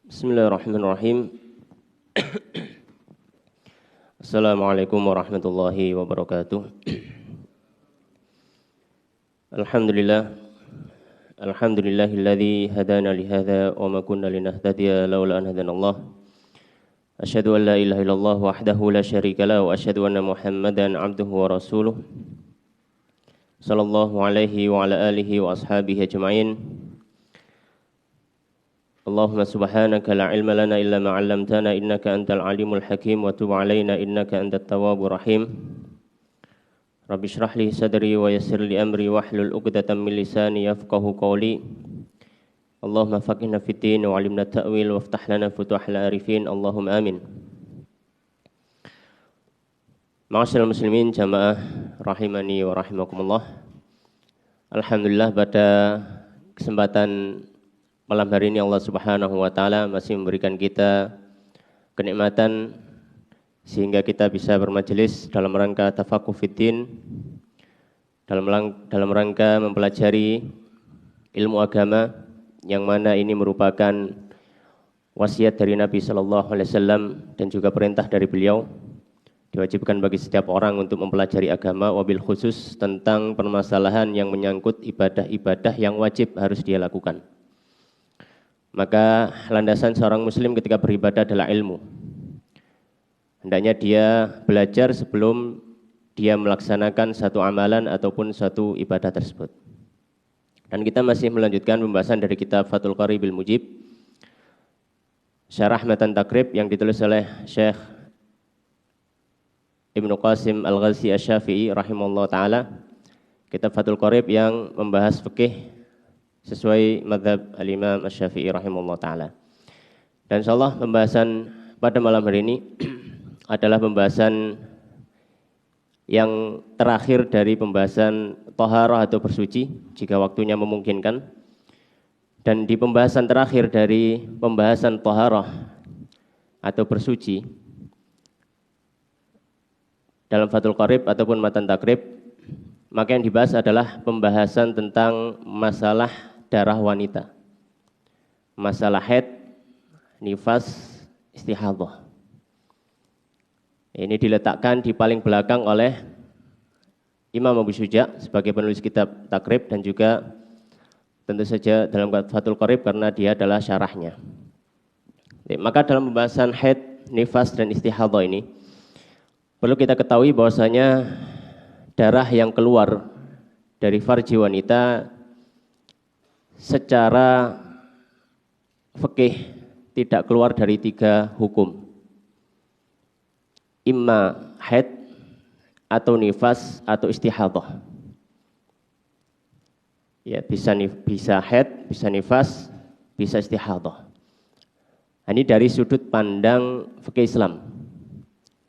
Bismillahirrahmanirrahim. Assalamualaikum warahmatullahi wabarakatuh. Alhamdulillahilladzi hadana li hadza wa ma kunna linahtadiya laula an hadanallah. Asyhadu an la ilaha illallah wahdahu la syarika lahu wa asyhadu anna Muhammadan abduhu wa rasuluh. Sallallahu alaihi wa ala alihi wa ashabihi ajma'in. Allahumma subhanaka la ilma lana illa ma 'allamtana innaka antal alimul hakim wa tub 'alaina innaka antat tawwabur rahim. Rabbi shrah li sadri wa yassir li amri wahlul 'uqdatam min lisani yafqahu qawli. Allahumma faqihna fid din wa 'allimna ta'wil waftah lana futuhal arifin. Allahumma amin. Ma'asyiral muslimin jamaah rahimani wa rahimakumullah. Alhamdulillah pada kesempatan malam hari ini Allah Subhanahu wa taala masih memberikan kita kenikmatan sehingga kita bisa bermajelis dalam rangka tafaqquh fiddin, dalam rangka mempelajari ilmu agama yang mana ini merupakan wasiat dari Nabi sallallahu alaihi wasallam dan juga perintah dari beliau. Diwajibkan bagi setiap orang untuk mempelajari agama, wabil khusus tentang permasalahan yang menyangkut ibadah-ibadah yang wajib harus dia lakukan. Maka landasan seorang muslim ketika beribadah adalah ilmu. Hendaknya dia belajar sebelum dia melaksanakan satu amalan ataupun satu ibadah tersebut. Dan kita masih melanjutkan pembahasan dari kitab Fathul Qari bil Mujib, Syarah Matan Takrib yang ditulis oleh Syekh Ibnu Qasim Al-Ghazi Asy-Syafi'i rahimahullah ta'ala. Kitab Fathul Qarib yang membahas fikih sesuai mazhab al-Imam Asy-Syafi'i rahimahullah ta'ala. Dan insyaallah pembahasan pada malam hari ini adalah pembahasan yang terakhir dari pembahasan taharah atau bersuci jika waktunya memungkinkan. Dan di pembahasan terakhir dari pembahasan taharah atau bersuci dalam Fathul Qarib ataupun Matan Takrib, maka yang dibahas adalah pembahasan tentang masalah darah wanita, masalah haid, nifas, istihadhah. Ini diletakkan di paling belakang oleh Imam Abu Syuja sebagai penulis kitab Takrib dan juga tentu saja dalam Fathul Qarib karena dia adalah syarahnya. Maka dalam pembahasan haid, nifas dan istihadhah ini perlu kita ketahui bahwasanya darah yang keluar dari farji wanita secara fikih tidak keluar dari 3 hukum. Imma haid atau nifas atau istihadhah. Ya, bisa haid, bisa nifas, bisa istihadhah. Ini dari sudut pandang fikih Islam.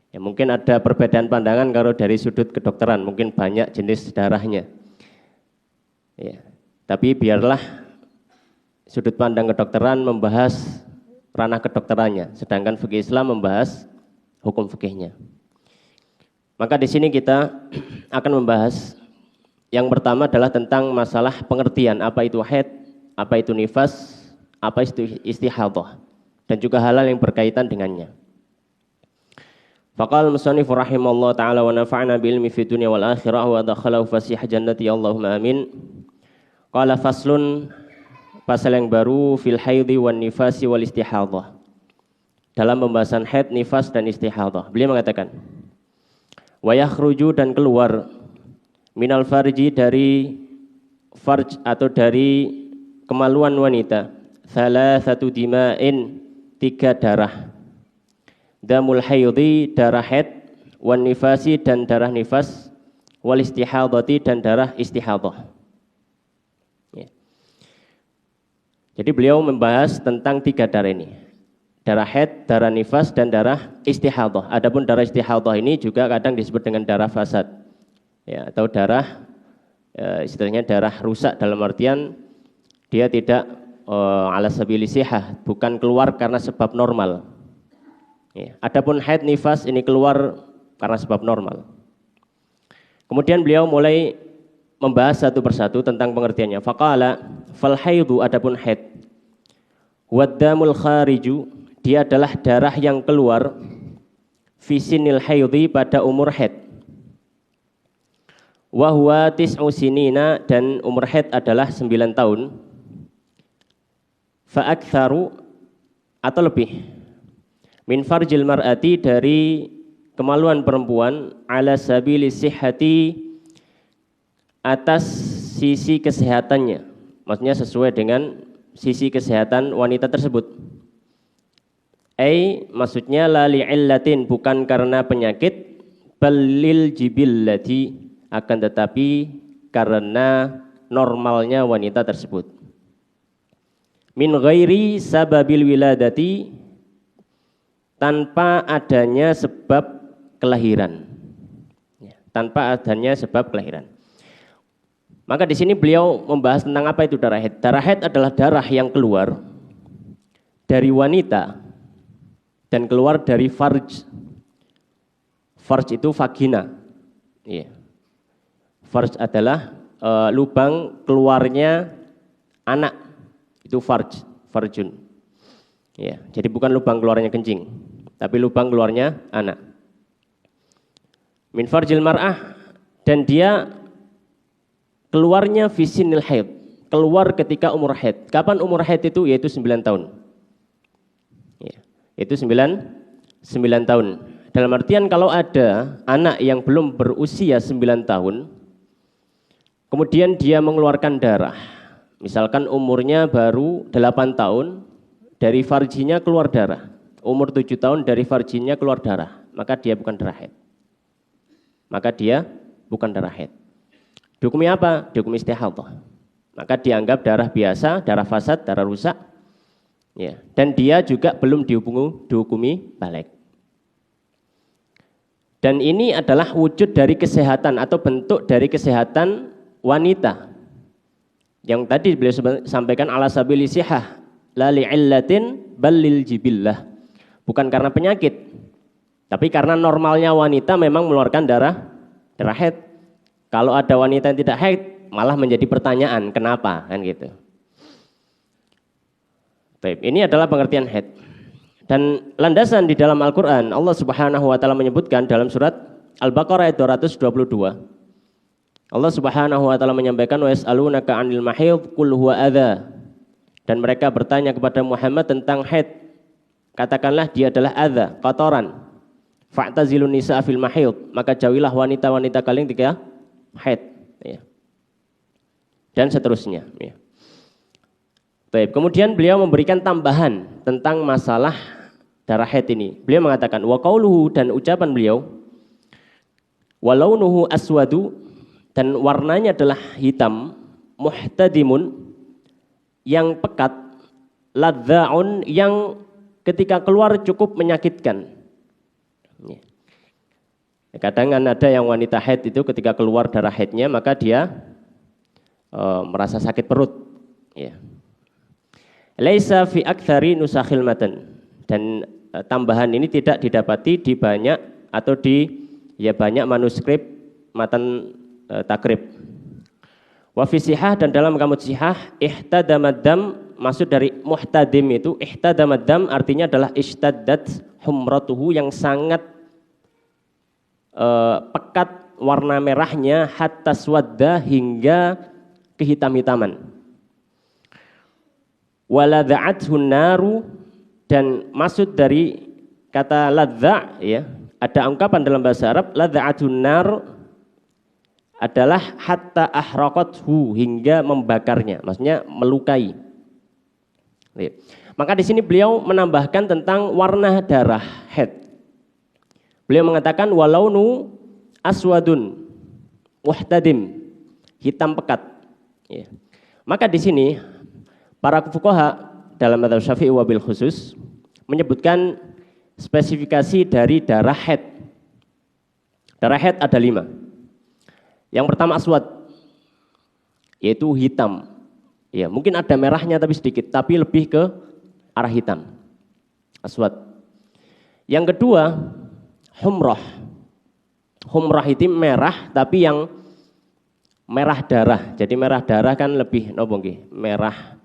Ya, mungkin ada perbedaan pandangan kalau dari sudut kedokteran, mungkin banyak jenis darahnya. Ya, tapi biarlah sudut pandang kedokteran membahas ranah kedokterannya, sedangkan fikih Islam membahas hukum fikihnya. Maka di sini kita akan membahas yang pertama adalah tentang masalah pengertian apa itu haid, apa itu nifas, apa itu istihadhah, dan juga hal-hal yang berkaitan dengannya. Faqala al-musannif rahimallahu ta'ala wa nafa'na bi ilmi fid dunya wal akhirah wa adkhalahu fasih jannati Allahumma amin. Qala faslun, pasal yang baru fil haidhi wan nifasi wal istihadhah. Dalam pembahasan haid, nifas dan istihadhah. Beliau mengatakan wa yakhruju dan keluar minal farji dari farj atau dari kemaluan wanita thalathatu dima'in 3 darah. Damul haidhi darah haid, wan nifasi dan darah nifas, wal istihadhati dan darah istihadhah. Ya. Jadi beliau membahas tentang 3 darah ini. Darah haid, darah nifas dan darah istihadhah. Adapun darah istihadhah ini juga kadang disebut dengan darah fasad. Ya, atau darah istilahnya darah rusak dalam artian dia tidak ala sabili sihah, bukan keluar karena sebab normal. Ya. Adapun haid nifas ini keluar karena sebab normal. Kemudian beliau mulai membahas satu persatu tentang pengertiannya. Faqala fal haidu adapun haid Waddamul khariju, dia adalah darah yang keluar fi sinil haidhi, pada umur haid. Wa huwa tis'u sinina, dan umur haid adalah 9 tahun. Fa aktsaru, atau lebih, min farjil mar'ati, dari kemaluan perempuan, ala sabili sihhati, atas sisi kesehatannya, maksudnya sesuai dengan sisi kesehatan wanita tersebut. Maksudnya la li'illatin, bukan karena penyakit, balil jibillati, akan tetapi karena normalnya wanita tersebut. Min ghairi sababil wiladati, tanpa adanya sebab kelahiran. Tanpa adanya sebab kelahiran. Maka di sini beliau membahas tentang apa itu darah haid. Darah haid adalah darah yang keluar dari wanita dan keluar dari farj. Farj itu vagina. Iya. Farj adalah lubang keluarnya anak. Itu farj, farjun. Ya, jadi bukan lubang keluarnya kencing, tapi lubang keluarnya anak. Min farjil mar'ah, dan dia keluarnya fisinil haid, keluar ketika umur haid. Kapan umur haid itu? Yaitu 9 tahun. Ya, itu 9 tahun. Dalam artian kalau ada anak yang belum berusia 9 tahun, kemudian dia mengeluarkan darah, misalkan umurnya baru 8 tahun, dari farjinya keluar darah, umur 7 tahun dari farjinya keluar darah, maka dia bukan darah haid. Maka dia bukan darah haid. Dihukumi apa? Dihukumi istihadhah. Maka dianggap darah biasa, darah fasad, darah rusak. Ya. Dan dia juga belum dihukumi balik. Dan ini adalah wujud dari kesehatan atau bentuk dari kesehatan wanita. Yang tadi beliau sampaikan ala sabili sihah, la li'illatin bal lil jibillah. Bukan karena penyakit, tapi karena normalnya wanita memang mengeluarkan darah haid. Kalau ada wanita yang tidak haid, malah menjadi pertanyaan, kenapa? Kan gitu. Baik, ini adalah pengertian haid. Dan landasan di dalam Al-Quran, Allah Subhanahu wa Ta'ala menyebutkan dalam surat Al-Baqarah ayat 222. Allah Subhanahu wa Ta'ala menyampaikan, wa yas'alunaka 'anil mahid qul huwa adza. Dan mereka bertanya kepada Muhammad tentang haid. Katakanlah dia adalah adza, kotoran. Fa'tazilun nisa fil mahid, maka jauhilah wanita-wanita kalian ketika haid, ya. Dan seterusnya, ya. Baik, kemudian beliau memberikan tambahan tentang masalah darah haid ini. Beliau mengatakan wa qauluhu, dan ucapan beliau, walaunuhu aswadu, dan warnanya adalah hitam, muhtadimun, yang pekat, ladza'un, yang ketika keluar cukup menyakitkan. Ya. Kadang ada yang wanita haid itu ketika keluar darah haidnya maka dia merasa sakit perut. Ya. Laisa fi aktsari nusakhil matan, dan tambahan ini tidak didapati di banyak atau di banyak manuskrip matan takrib. Wa fi sihah, dan dalam kamus sihah, ihtadamaddam, maksud dari muhtadim itu ihtadamaddam artinya adalah ishtaddat humratuhu, yang sangat pekat warna merahnya, hatta swadda, hingga kehitam-hitaman. Waladha'athun naru, dan maksud dari kata ladza', ya, ada ungkapan dalam bahasa Arab, ladha'athun nar adalah hatta ahraqathu, hingga membakarnya, maksudnya melukai. Maka di sini beliau menambahkan tentang warna darah haid. Beliau mengatakan walaunu aswadun muhtadim, hitam pekat. Ya. Maka di sini para fuqaha dalam madzhab Syafi'i wabil khusus menyebutkan spesifikasi dari darah haid. Darah haid ada 5. Yang pertama aswad, yaitu hitam. Ya, mungkin ada merahnya tapi sedikit, tapi lebih ke arah hitam. Aswad. Yang kedua humrah. Humrah itu merah tapi yang merah darah. Jadi merah darah kan lebih merah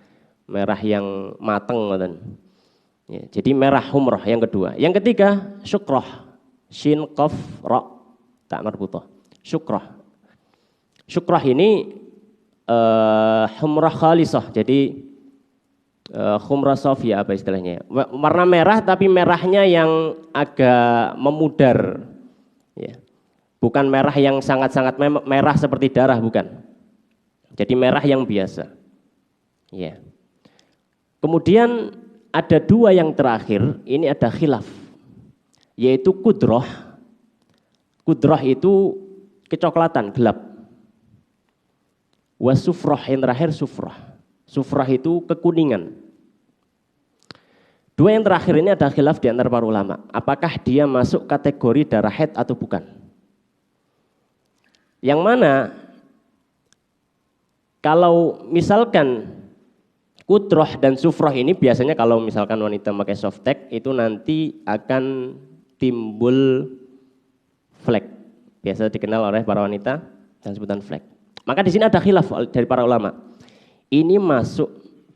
merah yang mateng ngoten. Ya, jadi merah humrah yang kedua. Yang ketiga syukrah, shin qaf ra tak marbuthah. Syukrah. Syukrah ini humrah khalisah. Jadi humrah sofia apa istilahnya? Warna merah tapi merahnya yang agak memudar. Ya. Bukan merah yang sangat-sangat merah seperti darah, bukan. Jadi merah yang biasa. Ya. Kemudian ada dua yang terakhir, ini ada khilaf, yaitu kudroh. Kudroh itu kecoklatan, gelap. Wasufroh yang terakhir sufroh. Sufroh itu kekuningan. Dua yang terakhir ini ada khilaf di antara para ulama. Apakah dia masuk kategori darah haid atau bukan? Yang mana kalau misalkan kudroh dan sufroh ini biasanya kalau misalkan wanita pakai softtek itu nanti akan timbul flek. Biasa dikenal oleh para wanita dan sebutan flek. Maka di sini ada khilaf dari para ulama. Ini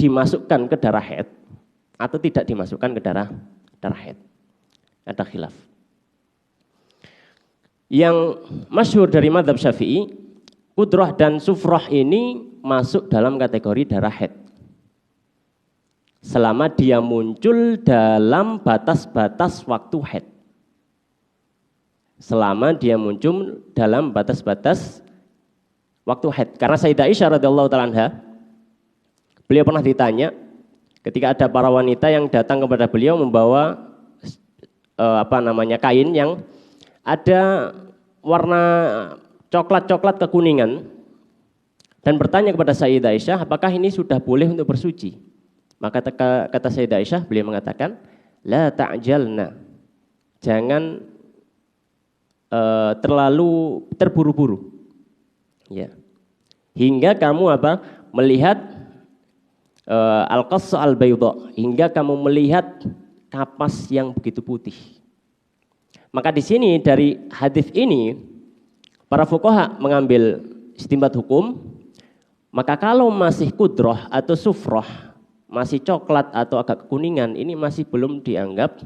dimasukkan ke darah haid atau tidak dimasukkan ke darah haid. Ada khilaf. Yang masyhur dari mazhab Syafi'i, kudroh dan sufroh ini masuk dalam kategori darah haid. Selama dia muncul dalam batas-batas waktu haid. Selama dia muncul dalam batas-batas waktu haid. Karena Sayyidah Aisyah radhiyallahu taala anha, beliau pernah ditanya ketika ada para wanita yang datang kepada beliau membawa kain yang ada warna coklat-coklat kekuningan dan bertanya kepada Sayyidah Aisyah, apakah ini sudah boleh untuk bersuci? Maka kata Sayyidah Aisyah, beliau mengatakan, la ta'jalna, jangan terlalu terburu-buru. Ya. Hingga kamu melihat al-qassa al-bayda, hingga kamu melihat kapas yang begitu putih. Maka di sini dari hadis ini para fuqaha mengambil istinbat hukum, maka kalau masih kudroh atau sufroh, masih coklat atau agak kekuningan, ini masih belum dianggap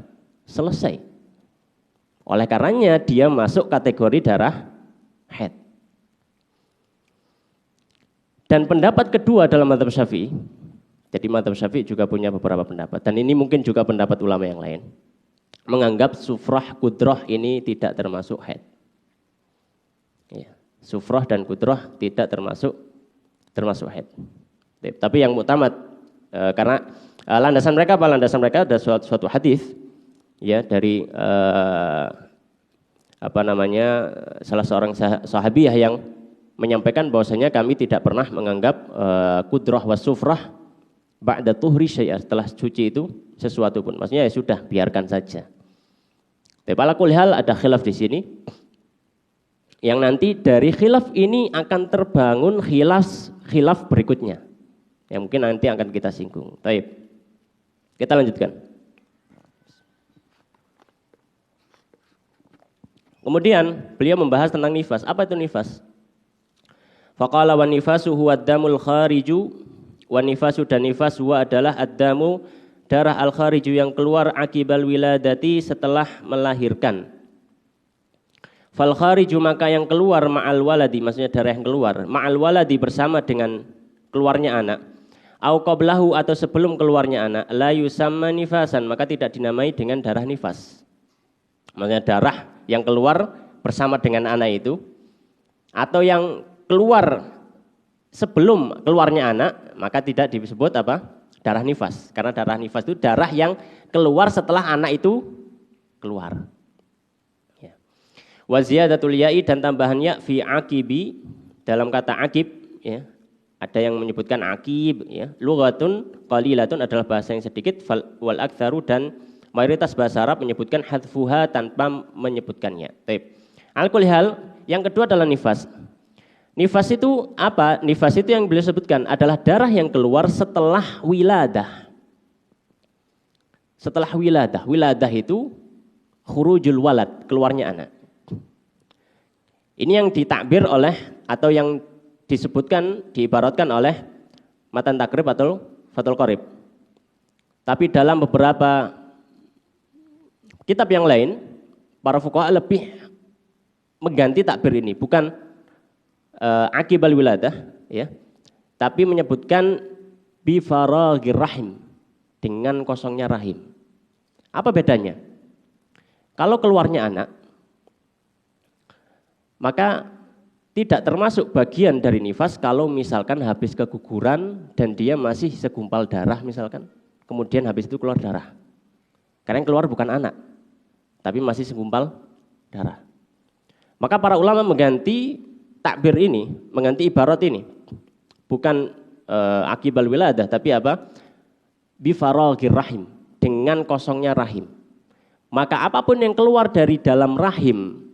selesai. Oleh karenanya dia masuk kategori darah haid. Dan pendapat kedua dalam mazhab Syafi'i, jadi mazhab Syafi'i juga punya beberapa pendapat, dan ini mungkin juga pendapat ulama yang lain, menganggap sufrah kudroh ini tidak termasuk haid. Ya, sufrah dan kudroh tidak termasuk haid. Tapi yang mutamad karena landasan mereka apa? Landasan mereka ada suatu hadis ya dari salah seorang sahabiyah yang menyampaikan bahwasanya kami tidak pernah menganggap kudroh was sufrah ba'da tuhri syai'ah, setelah suci itu sesuatu pun. Maksudnya ya sudah, biarkan saja. Tapi ala kulli hal ada khilaf di sini. Yang nanti dari khilaf ini akan terbangun khilaf berikutnya. Yang mungkin nanti akan kita singgung. Baik. Kita lanjutkan. Kemudian beliau membahas tentang nifas. Apa itu nifas? Faqala wan nifasu huwa ad-damul khariju, wan nifasu dan nifas huwa adalah ad-damu, darah al-khariju yang keluar akibal wiladati setelah melahirkan. Fal khariju maka yang keluar ma'al waladi, maksudnya darah yang keluar ma'al waladi bersama dengan keluarnya anak. Au qablahu atau sebelum keluarnya anak, la yusamma nifasan, maka tidak dinamai dengan darah nifas. Maksudnya darah yang keluar bersama dengan anak itu, atau yang keluar sebelum keluarnya anak, maka tidak disebut apa? Darah nifas. Karena darah nifas itu darah yang keluar setelah anak itu keluar. Ya. Wa ziyadatul ya'i dan tambahan ya fi aqibi, dalam kata aqib ya. Ada yang menyebutkan aqib ya. Lughatun qalilatun adalah bahasa yang sedikit, wal aktsaru dan mayoritas bahasa Arab menyebutkan hadfuha tanpa menyebutkannya. Baik. Al-kulli hal, yang kedua adalah nifas. Nifas itu apa? Nifas itu yang beliau sebutkan adalah darah yang keluar setelah wiladah. Setelah wiladah. Wiladah itu khurujul walad, keluarnya anak. Ini yang ditakbir oleh atau yang disebutkan, diibaratkan oleh matan takrib atau Fathul Qorib. Tapi dalam beberapa kitab yang lain, para fuqaha lebih mengganti takbir ini, bukan akibal wiladah, ya, tapi menyebutkan bi faraghir rahim, dengan kosongnya rahim. Apa bedanya? Kalau keluarnya anak, maka tidak termasuk bagian dari nifas kalau misalkan habis keguguran dan dia masih segumpal darah misalkan, kemudian habis itu keluar darah. Karena yang keluar bukan anak, tapi masih segumpal darah. Maka para ulama mengganti takbir ini, mengganti ibarat ini, bukan akibal wiladah, tapi apa? Bi faraghir rahim, dengan kosongnya rahim. Maka apapun yang keluar dari dalam rahim,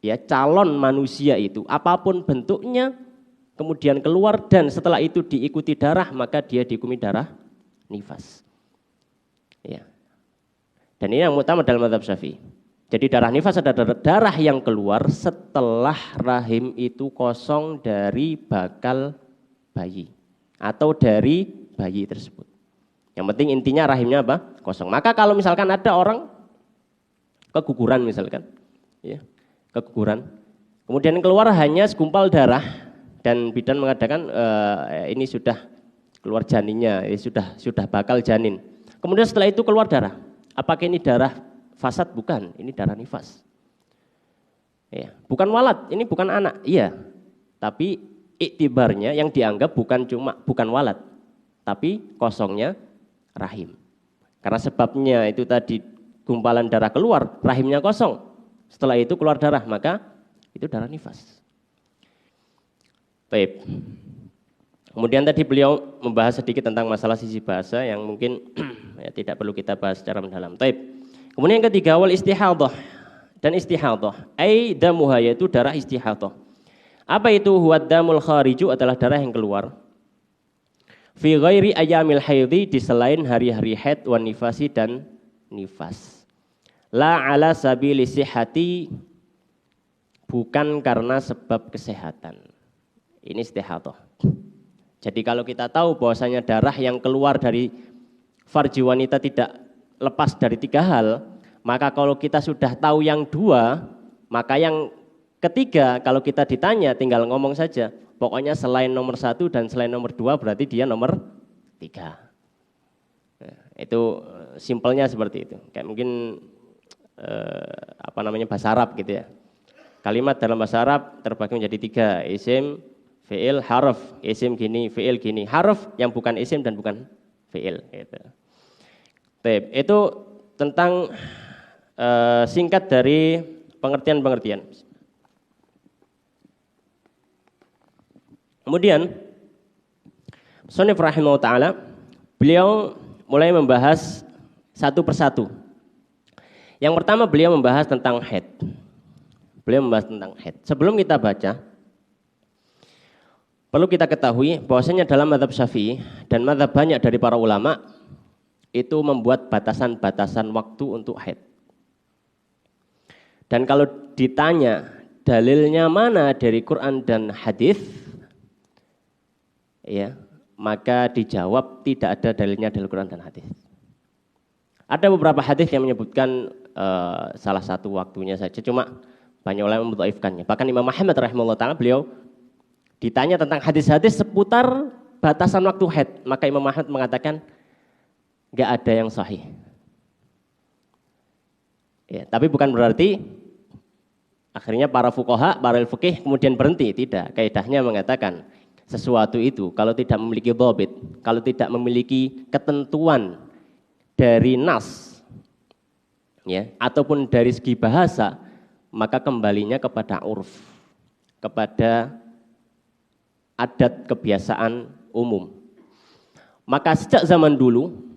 ya, calon manusia itu, apapun bentuknya, kemudian keluar dan setelah itu diikuti darah, maka dia dihukumi darah nifas. Ya. Dan ini yang utama dalam mazhab Syafi'i. Jadi darah nifas adalah darah yang keluar setelah rahim itu kosong dari bakal bayi atau dari bayi tersebut. Yang penting intinya rahimnya apa? Kosong. Maka kalau misalkan ada orang keguguran misalkan, ya, keguguran, kemudian keluar hanya segumpal darah dan bidan mengatakan ini sudah keluar janinnya, sudah bakal janin. Kemudian setelah itu keluar darah. Apakah ini darah fasad? Bukan, ini darah nifas. Ya, bukan walad, ini bukan anak, iya. Tapi iktibarnya yang dianggap bukan walad, tapi kosongnya rahim. Karena sebabnya itu tadi gumpalan darah keluar, rahimnya kosong. Setelah itu keluar darah, maka itu darah nifas. Baik. Kemudian tadi beliau membahas sedikit tentang masalah sisi bahasa yang mungkin ya, tidak perlu kita bahas secara mendalam. Baik. Kemudian yang ketiga, wal istihadhah. Dan istihadhah, ai damuha, yaitu darah istihadhah. Apa itu? Huwad damul khariju, adalah darah yang keluar. Fi ghairi ayamil haidhi, di selain hari-hari haid, wan nifasi, dan nifas. La ala sabili sihhati, bukan karena sebab kesehatan. Ini istihadhah. Jadi kalau kita tahu bahwasanya darah yang keluar dari farji wanita tidak lepas dari 3 hal, maka kalau kita sudah tahu yang 2, maka yang ketiga kalau kita ditanya tinggal ngomong saja. Pokoknya selain nomor 1 dan selain nomor 2 berarti dia nomor 3. Nah, itu simpelnya seperti itu. Kayak mungkin bahasa Arab gitu ya. Kalimat dalam bahasa Arab terbagi menjadi 3, isim, fi'il, harf. Isim gini, fi'il gini. Harf yang bukan isim dan bukan fi'il gitu. Itu tentang singkat dari pengertian-pengertian. Kemudian Shonif rahimahullah ta'ala, beliau mulai membahas satu persatu. Yang pertama beliau membahas tentang haid. Sebelum kita baca, perlu kita ketahui bahwasanya dalam mazhab Syafi'i dan mazhab banyak dari para ulama itu membuat batasan-batasan waktu untuk haid. Dan kalau ditanya dalilnya mana dari Quran dan hadis, ya, maka dijawab tidak ada dalilnya dari Quran dan hadis. Ada beberapa hadis yang menyebutkan salah satu waktunya saja, cuma banyak ulama mendhaifkannya. Bahkan Imam Ahmad rahimahullah ta'ala, beliau ditanya tentang hadis-hadis seputar batasan waktu haid, maka Imam Ahmad mengatakan enggak ada yang sahih. Ya, tapi bukan berarti akhirnya para fuqaha, para fikih kemudian berhenti, tidak. Kaidahnya mengatakan sesuatu itu kalau tidak memiliki dhabit, kalau tidak memiliki ketentuan dari nas, ya, ataupun dari segi bahasa, maka kembalinya kepada urf, kepada adat kebiasaan umum. Maka sejak zaman dulu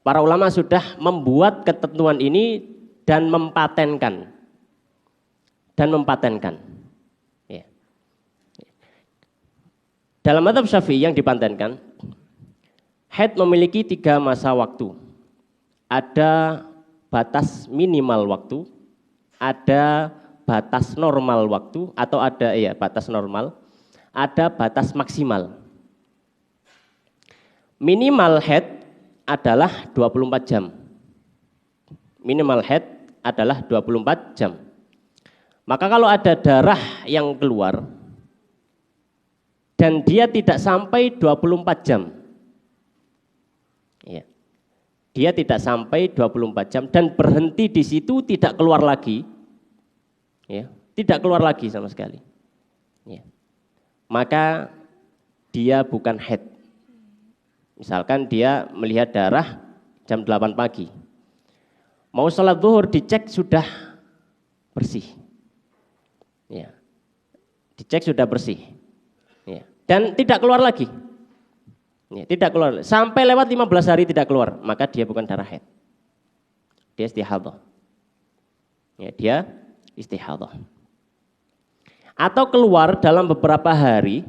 para ulama sudah membuat ketentuan ini dan mempatenkan. Ya. Dalam mazhab Syafi'i yang dipatenkan, haid memiliki 3 masa waktu. Ada batas minimal waktu, ada batas normal waktu, atau ada batas normal, ada batas maksimal. minimal haid adalah 24 jam. Minimal haid adalah 24 jam. Maka kalau ada darah yang keluar dan dia tidak sampai 24 jam, ya, dia tidak sampai 24 jam dan berhenti di situ, tidak keluar lagi, ya, tidak keluar lagi sama sekali, ya, maka dia bukan haid. Misalkan dia melihat darah jam 8 pagi, mau sholat zuhur dicek sudah bersih, ya, dicek sudah bersih, ya, dan tidak keluar lagi, ya, tidak keluar sampai lewat 15 hari tidak keluar, maka dia bukan darah haid, dia istihadhah, ya, dia istihadhah. Atau keluar dalam beberapa hari,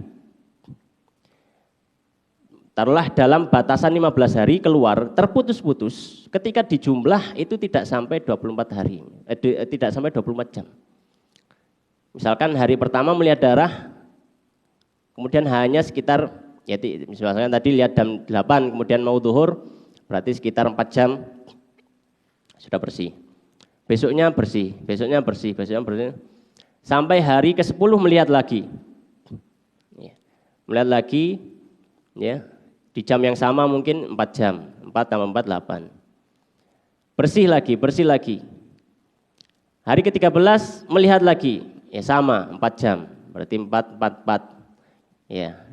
taruhlah dalam batasan 15 hari keluar terputus-putus, ketika dijumlah itu tidak sampai 24 hari, tidak sampai 24 jam. Misalkan hari pertama melihat darah, kemudian hanya sekitar, ya, misalnya tadi lihat jam 8, kemudian mau zuhur, berarti sekitar 4 jam sudah bersih. Besoknya bersih, besoknya bersih, besoknya bersih. Sampai hari ke-10 melihat lagi. Ya, melihat lagi, ya, di jam yang sama mungkin 4 jam, 4 tambah 4, 8. Bersih lagi, bersih lagi. Hari ke-13 melihat lagi, ya sama, 4 jam, berarti 4, 4, 4. Ya,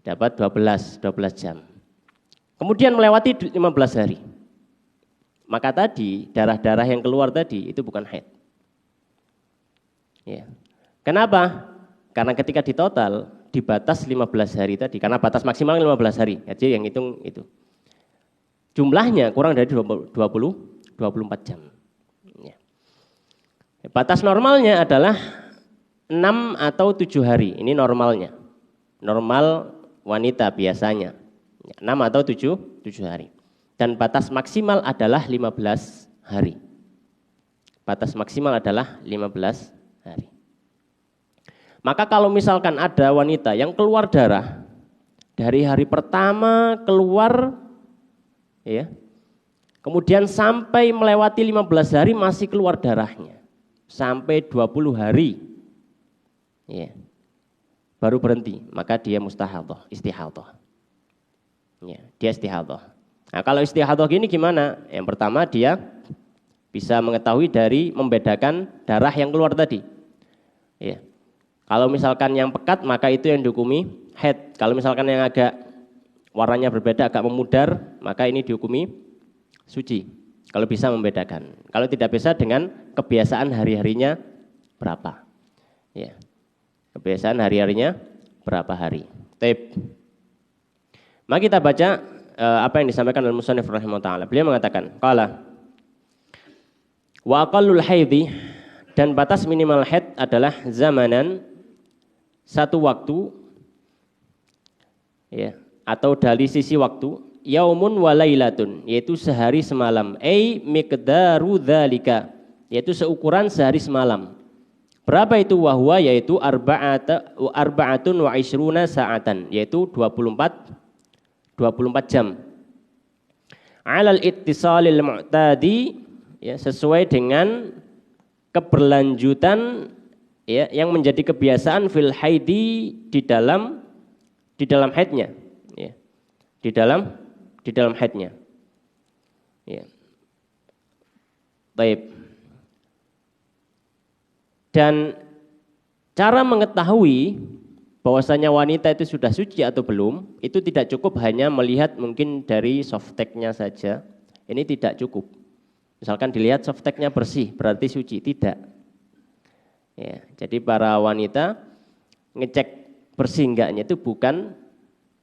dapat 12 jam. Kemudian melewati 15 hari. Maka tadi darah-darah yang keluar tadi itu bukan haid. Ya. Kenapa? Karena ketika ditotal di batas 15 hari tadi, karena batas maksimal 15 hari, jadi yang hitung itu. Jumlahnya kurang dari 24 jam. Ya. Batas normalnya adalah 6 atau 7 hari, ini normalnya. Normal wanita biasanya 6 atau 7 hari. Dan batas maksimal adalah 15 hari. Batas maksimal adalah 15 hari. Maka kalau misalkan ada wanita yang keluar darah dari hari pertama keluar, ya, kemudian sampai melewati 15 hari masih keluar darahnya, sampai 20 hari, ya, baru berhenti, maka dia mustahadhah, istihadhah. Ya, dia istihadhah. Nah, kalau istihadhah gini gimana? Yang pertama dia bisa mengetahui dari membedakan darah yang keluar tadi. Ya. Kalau misalkan yang pekat maka itu yang dihukumi haid. Kalau misalkan yang agak warnanya berbeda, agak memudar, maka ini dihukumi suci. Kalau bisa membedakan. Kalau tidak bisa dengan kebiasaan hari-harinya berapa. Ya. Kebiasaan hari-harinya berapa hari. Taib. Mari kita baca apa yang disampaikan oleh Musannif rahimahullah ta'ala. Beliau mengatakan, qala wa aqallul haidhi, dan batas minimal haid adalah zamanan, satu waktu, ya, atau dari sisi waktu, yaumun wa lailatun, yaitu sehari semalam, ai miqdaru dzalika, yaitu seukuran sehari semalam. Berapa itu? Wahwa, yaitu arba'atun wa ishruna sa'atan, yaitu 24 jam. Alal ittisalil mu'tadi, ya, sesuai dengan keberlanjutan, ya, yang menjadi kebiasaan fil haidi, di dalam haidnya, ya, di dalam haidnya, ya. Baik. Dan cara mengetahui bahwasanya wanita itu sudah suci atau belum, itu tidak cukup hanya melihat mungkin dari softteknya saja. Ini tidak cukup. Misalkan dilihat softteknya bersih, berarti suci, tidak. Ya, jadi para wanita ngecek bersih enggaknya itu bukan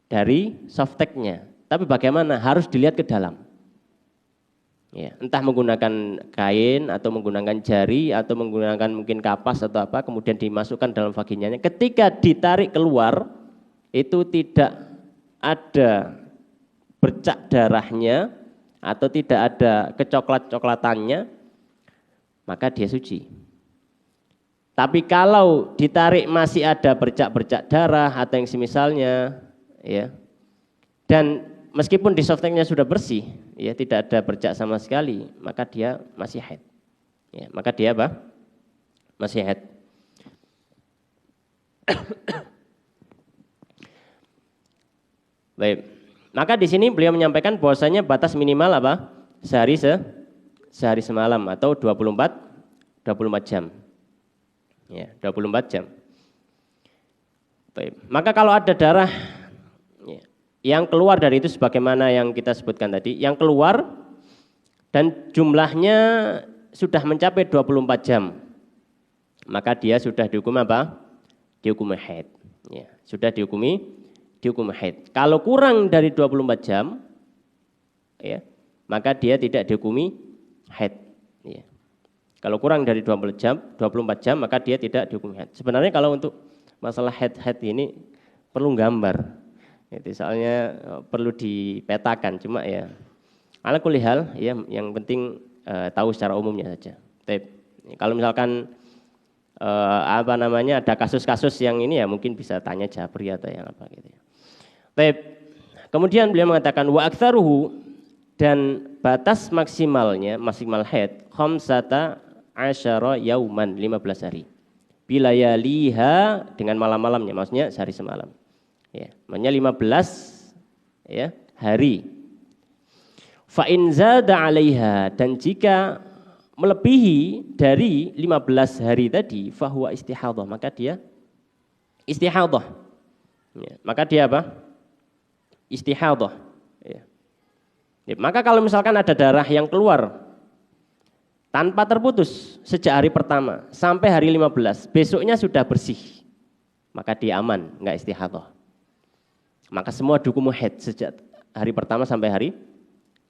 dari softteknya, tapi bagaimana, harus dilihat ke dalam. Ya, entah menggunakan kain atau menggunakan jari atau menggunakan mungkin kapas atau apa, kemudian dimasukkan dalam vaginanya. Ketika ditarik keluar itu tidak ada bercak darahnya atau tidak ada kecoklat-coklatannya, maka dia suci. Tapi kalau ditarik masih ada bercak-bercak darah atau yang semisalnya, ya, dan meskipun disinfektannya sudah bersih, ya tidak ada bercak sama sekali, maka dia masih haid. Ya, maka dia apa? Masih haid. Baik. Maka di sini beliau menyampaikan bahwasanya batas minimal apa? Sehari semalam atau 24 jam. Ya, 24 jam. Baik. Maka kalau ada darah ya, yang keluar dari itu sebagaimana yang kita sebutkan tadi, yang keluar dan jumlahnya sudah mencapai 24 jam, maka dia sudah dihukum apa? Dihukumi haid. Ya, sudah dihukumi haid. Kalau kurang dari 24 jam, ya, maka dia tidak dihukumi haid. Ya. Kalau kurang dari 24 jam, maka dia tidak dihukumi haid. Sebenarnya kalau untuk masalah haid ini perlu gambar. Itu soalnya perlu dipetakan. Cuma ya, ala kulli hal, ya, yang penting tahu secara umumnya saja. Kalau misalkan ada kasus-kasus yang ini ya mungkin bisa tanya Jabri atau yang apa gitu ya. Kemudian beliau mengatakan wa aktsaruhu, dan batas maksimal haid khamsata asyara yauman, 15 hari. Bilayaliha, dengan malam-malamnya, maksudnya sehari semalam. Ya, maksudnya 15 ya, hari. Fa in zada 'alaiha, dan jika melebihi dari 15 hari tadi, fahuwa istihadhah, maka dia istihadhah. Ya, maka dia apa? Istihadhah. Ya. Ya, maka kalau misalkan ada darah yang keluar tanpa terputus sejak hari pertama sampai hari 15, besoknya sudah bersih, maka dia aman, enggak istihadhah. Maka semua dihukum haid sejak hari pertama sampai hari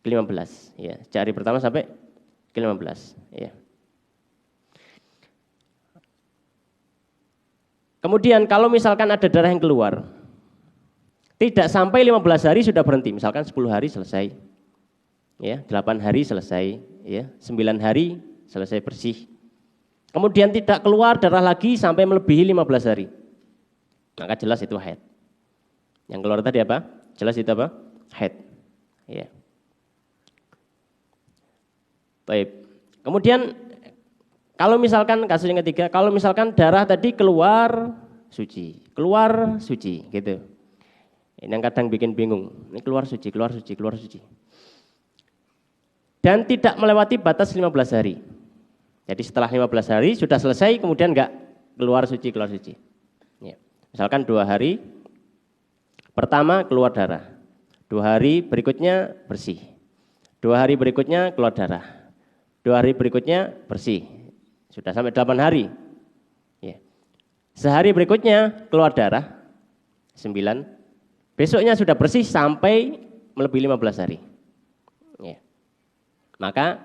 ke-15. Ya, sejak hari pertama sampai ke-15. Ya. Kemudian kalau misalkan ada darah yang keluar, tidak sampai 15 hari sudah berhenti, misalkan 10 hari selesai, ya, 8 hari selesai, ya, 9 hari selesai bersih. Kemudian tidak keluar darah lagi sampai melebihi 15 hari, maka jelas itu haid. Yang keluar tadi apa? Jelas itu apa? Haid. Ya. Baik. Kemudian kalau misalkan kasus yang ketiga, kalau misalkan darah tadi keluar suci, gitu. Ini yang kadang bikin bingung. Ini keluar suci. Dan tidak melewati batas 15 hari. Jadi setelah 15 hari sudah selesai, kemudian enggak keluar suci. Ya. Misalkan 2 hari pertama keluar darah, 2 hari berikutnya bersih, 2 hari berikutnya keluar darah, 2 hari berikutnya bersih, sudah sampai 8 hari. Ya. Sehari berikutnya keluar darah, 9, besoknya sudah bersih sampai melebihi 15 hari. Ya. Maka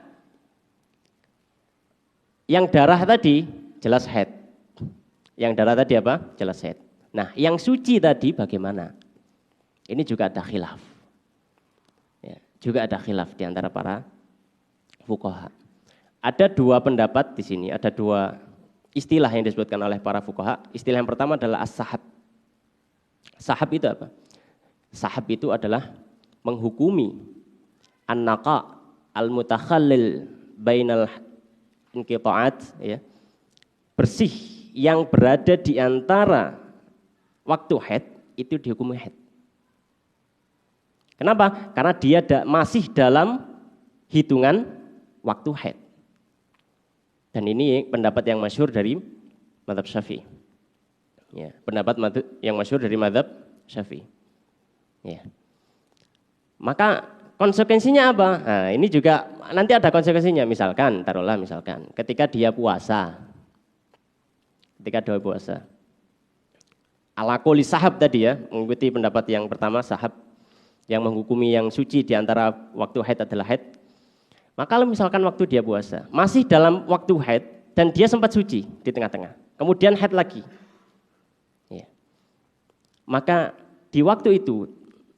yang darah tadi jelas haid. Yang darah tadi apa? Jelas haid. Nah, yang suci tadi bagaimana? Ini juga ada khilaf. Ya, juga ada khilaf di antara para fuqaha. Ada 2 pendapat di sini, ada 2 istilah yang disebutkan oleh para fuqaha. Istilah yang pertama adalah as-sahab. Sahab itu apa? Sahab itu adalah menghukumi an-naqa al-mutakhallil bainal inqita'at, ya, bersih yang berada di antara waktu haid itu dihukumi haid. Kenapa? Karena dia masih dalam hitungan waktu haid. Dan ini pendapat yang masyhur dari mazhab Syafi'i. Ya, pendapat yang masyhur dari mazhab Syafi'i. Ya. Maka konsekuensinya apa? Nah, ini juga nanti ada konsekuensinya. Misalkan, taruhlah misalkan, ketika dia puasa, ala qoli sahab tadi ya, mengikuti pendapat yang pertama sahab, yang menghukumi yang suci di antara waktu haid adalah haid. Maka kalau misalkan waktu dia puasa, masih dalam waktu haid dan dia sempat suci di tengah-tengah, kemudian haid lagi, ya. Maka di waktu itu,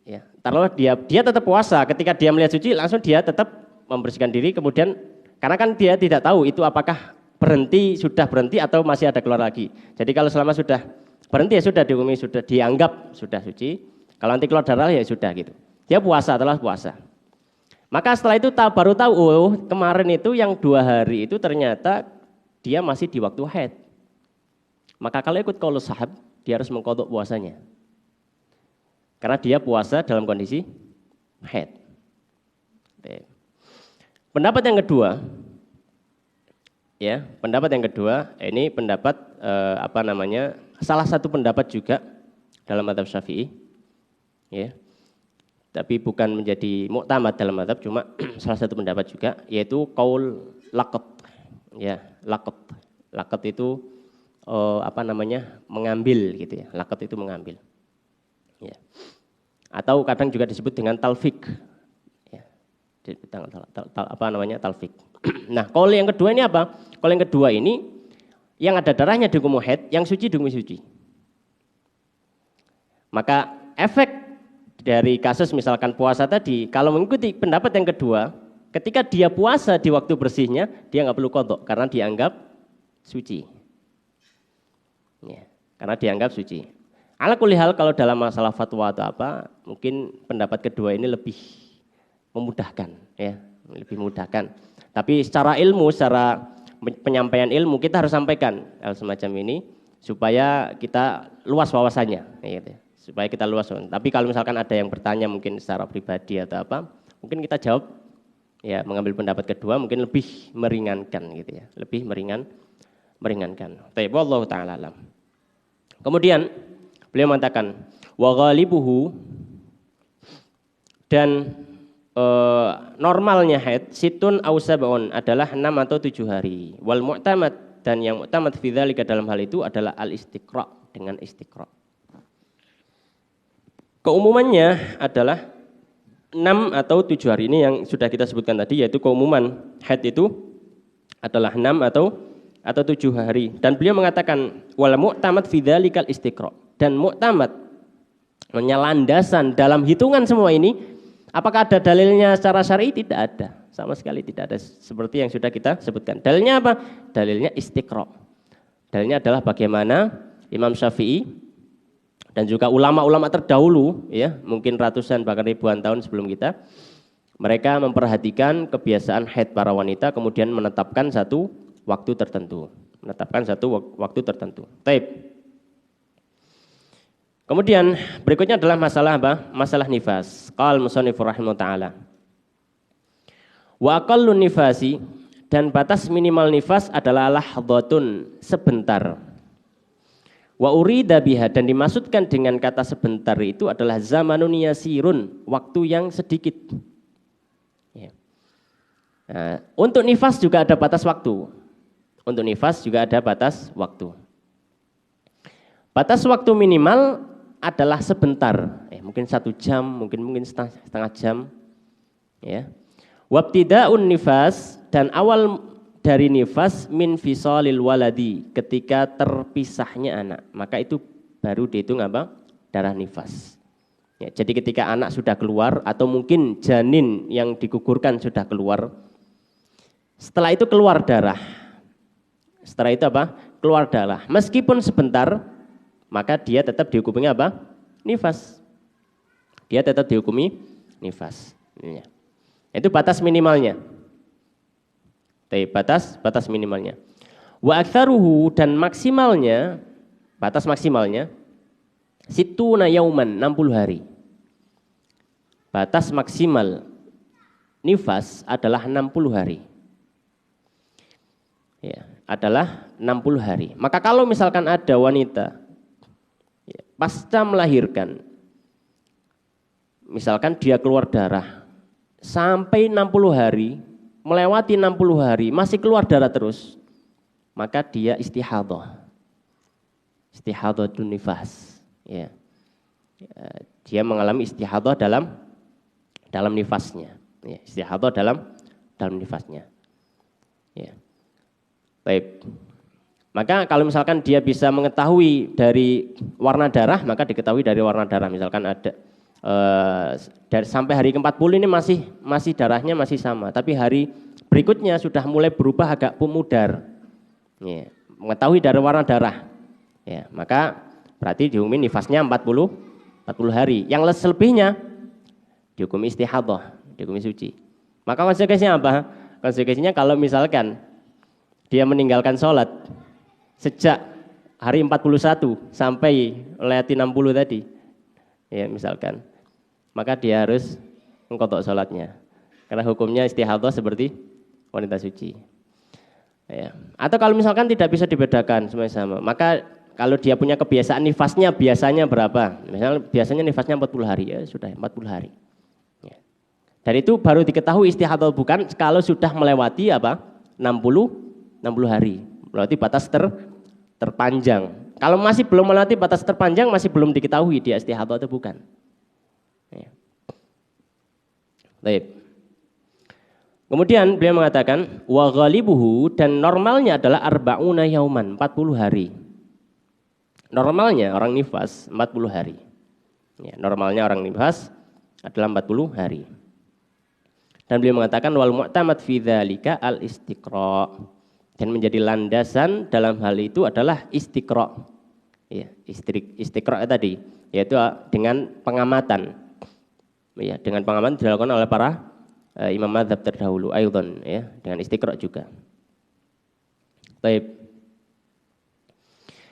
ya, taruhlah dia tetap puasa, ketika dia melihat suci langsung dia tetap membersihkan diri, kemudian karena kan dia tidak tahu itu apakah sudah berhenti atau masih ada keluar lagi. Jadi kalau selama sudah berhenti ya sudah dihukumi, sudah dianggap sudah suci. Kalau nanti keluar darah ya sudah gitu. Dia puasa, telah puasa. Maka setelah itu baru tahu, oh kemarin itu yang 2 hari itu ternyata dia masih di waktu haid. Maka kalau ikut qaulus sahab, dia harus mengqadha puasanya. Karena dia puasa dalam kondisi haid. Pendapat yang kedua, ya, pendapat yang kedua ini pendapat salah satu pendapat juga dalam mazhab Syafi'i, ya, tapi bukan menjadi muktamad dalam mazhab, cuma salah satu pendapat juga, yaitu qaul laqat, ya, laqat itu mengambil gitu ya, laqat itu mengambil, ya, atau kadang juga disebut dengan talfik, ya, talfik. Nah, qaul yang kedua ini apa? Qaul yang kedua ini yang ada darahnya di hukum haid, yang suci di hukum suci. Maka efek dari kasus misalkan puasa tadi, kalau mengikuti pendapat yang kedua, ketika dia puasa di waktu bersihnya, dia nggak perlu qadha karena dianggap suci. Ya, karena dianggap suci. Ala kulli hal, kalau dalam masalah fatwa atau apa, mungkin pendapat kedua ini lebih memudahkan, ya, lebih memudahkan. Tapi secara ilmu, secara penyampaian ilmu kita harus sampaikan hal semacam ini supaya kita luas wawasannya, gitu. Supaya kita luas. Tapi kalau misalkan ada yang bertanya mungkin secara pribadi atau apa, mungkin kita jawab, ya, mengambil pendapat kedua mungkin lebih meringankan, gitu ya, lebih meringankan. Baik, wallahu taala alam. Kemudian beliau mengatakan wa ghalibuhu, dan normalnya haid situn au sab'un adalah 6 atau 7 hari. Wal mu'tamad, dan yang mu'tamad fi dzalika dalam hal itu adalah al istiqra, dengan istiqra. Keumumannya adalah 6 atau 7 hari, ini yang sudah kita sebutkan tadi, yaitu keumuman haid itu adalah 6 atau 7 hari. Dan beliau mengatakan wal mu'tamad fi dzalikal istiqra, dan mu'tamad, landasan dalam hitungan semua ini. Apakah ada dalilnya secara syar'i? Tidak ada, sama sekali tidak ada, seperti yang sudah kita sebutkan. Dalilnya apa? Dalilnya istiqra. Dalilnya adalah bagaimana Imam Syafi'i dan juga ulama-ulama terdahulu, ya, mungkin ratusan bahkan ribuan tahun sebelum kita, mereka memperhatikan kebiasaan haid para wanita, kemudian menetapkan satu waktu tertentu. Taib. Kemudian berikutnya adalah masalah apa? Masalah nifas. Qal musannif rahimahullah taala. Wa aqallun nifasi, dan batas minimal nifas adalah lahdhatun, sebentar. Wa urida biha, dan dimaksudkan dengan kata sebentar itu adalah zamanun yasirun, waktu yang sedikit. Ya. Nah, untuk nifas juga ada batas waktu. Batas waktu minimal adalah sebentar, mungkin 1 jam, mungkin setengah jam, ya. Wabtida'un nifas, dan awal dari nifas min fisalil waladi, ketika terpisahnya anak, maka itu baru dihitung apa? Darah nifas. Ya, jadi ketika anak sudah keluar atau mungkin janin yang digugurkan sudah keluar, setelah itu keluar darah. Setelah itu apa? Keluar darah. Meskipun sebentar, maka dia tetap dihukumi apa? Nifas. Dia tetap dihukumi nifas. Ya. Itu batas minimalnya. Batas minimalnya. Wa aktsaruhu, dan maksimalnya, batas maksimalnya situna yauman, 60 hari. Batas maksimal nifas adalah 60 hari. Ya, adalah 60 hari. Maka kalau misalkan ada wanita pasca melahirkan, misalkan dia keluar darah sampai 60 hari, melewati 60 hari masih keluar darah terus, maka dia istihadhah nifas, ya. Dia mengalami istihadhah dalam nifasnya, ya. Istihadhah dalam nifasnya, ya. Baik. Maka kalau misalkan dia bisa mengetahui dari warna darah, maka diketahui dari warna darah. Misalkan ada dari sampai hari ke-40 ini masih darahnya masih sama, tapi hari berikutnya sudah mulai berubah agak pemudar. Ya, mengetahui dari warna darah. Ya, maka berarti dihukumi nifasnya 40 hari. Yang selebihnya dihukumi istihadhah, dihukumi suci. Maka konsekuensinya apa? Konsekuensinya kalau misalkan dia meninggalkan sholat sejak hari 41 sampai melewati 60 tadi, ya misalkan, maka dia harus mengqadha sholatnya. Karena hukumnya istihadhah seperti wanita suci. Ya. Atau kalau misalkan tidak bisa dibedakan semuanya sama, maka kalau dia punya kebiasaan nifasnya biasanya berapa? Misalnya biasanya nifasnya 40 hari, ya sudah 40 hari. Ya. Dan itu baru diketahui istihadhah bukan kalau sudah melewati apa? 60 hari, melewati batas terpanjang. Kalau masih belum melewati batas terpanjang masih belum diketahui dia istihadhah atau bukan. Ya. Baik. Kemudian beliau mengatakan wa ghalibuhu, dan normalnya adalah arba'una yauman, 40 hari. Normalnya orang nifas 40 hari. Ya, normalnya orang nifas adalah 40 hari. Dan beliau mengatakan wal mu'tamad fi dzalika al istiqra', dan menjadi landasan dalam hal itu adalah istiqra'. Ya, istiqra' tadi yaitu dengan pengamatan. Ya, dengan pengamatan dilakukan oleh para imam madzhab terdahulu aidan, ya, dengan istiqra' juga. Baik.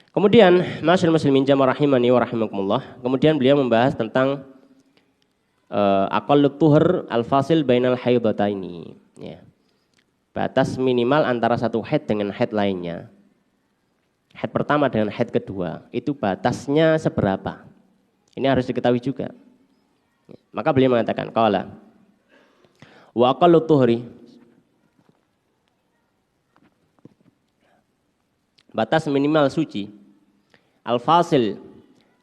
Kemudian masyaallah muslimin jamaah rahimani wa rahimakumullah, kemudian beliau membahas tentang aqallut tuhur al-fasil bainal haidataini, ya. Batas minimal antara satu haid dengan haid lainnya. Haid pertama dengan haid kedua, itu batasnya seberapa? Ini harus diketahui juga. Maka beliau mengatakan qala wa aqallut tuhri, batas minimal suci al-fasil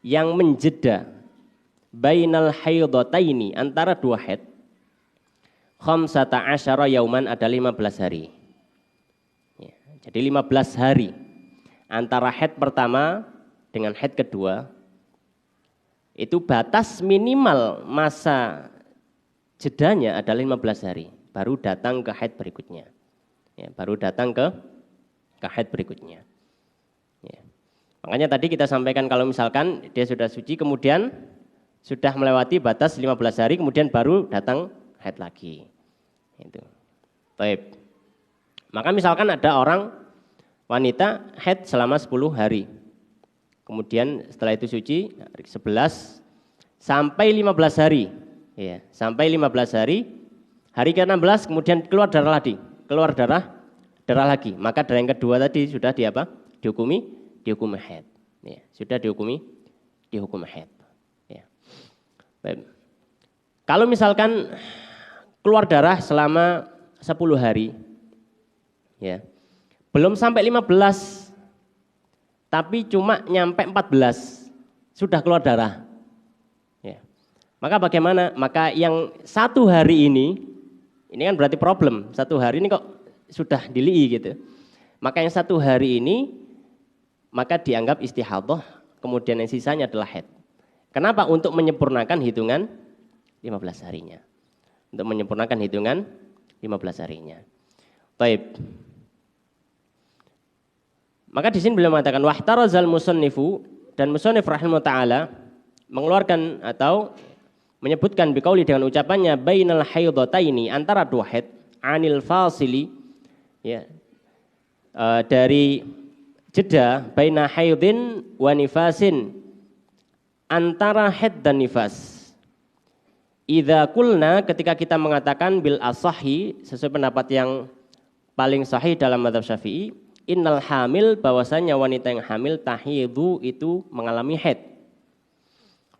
yang menjeda bainal haidataini, antara dua haid, khamsata asyara yauman, ada 15 hari. Ya, jadi 15 hari antara haid pertama dengan haid kedua, itu batas minimal masa jedanya adalah 15 hari, baru datang ke haid berikutnya. Ya, baru datang ke haid berikutnya. Ya. Makanya tadi kita sampaikan kalau misalkan dia sudah suci kemudian sudah melewati batas 15 hari kemudian baru datang haid lagi. Itu. Baik. Maka misalkan ada orang wanita haid selama 10 hari. Kemudian setelah itu suci 11 sampai 15 hari. Ya, sampai 15 hari. Hari ke-16 kemudian keluar darah lagi, darah lagi. Maka darah yang kedua tadi sudah dihukumi haid. Ya, sudah dihukumi haid. Ya. Baik. Kalau misalkan keluar darah selama 10 hari, ya, belum sampai 15, tapi cuma nyampe 14, sudah keluar darah. Ya. Maka bagaimana? Maka yang 1 hari ini kan berarti problem. 1 hari ini kok sudah dilii gitu. Maka yang 1 hari ini maka dianggap istihadhah, kemudian yang sisanya adalah haid. Kenapa? Untuk menyempurnakan hitungan 15 harinya. Untuk menyempurnakan hitungan 15 harinya. Baik. Maka di sini beliau mengatakan wahtarazal musannifu, dan musannif rahimahullah taala mengeluarkan atau menyebutkan biqauli dengan ucapannya bainal haidataini, antara dua haid, anil fasili, ya, dari jeda baina haidin wa nifasin, antara haid dan nifas. Idza qulna, ketika kita mengatakan bil asahi, sesuai pendapat yang paling sahih dalam mazhab Syafi'i, innal hamil, bahwasanya wanita yang hamil tahidu itu mengalami haid.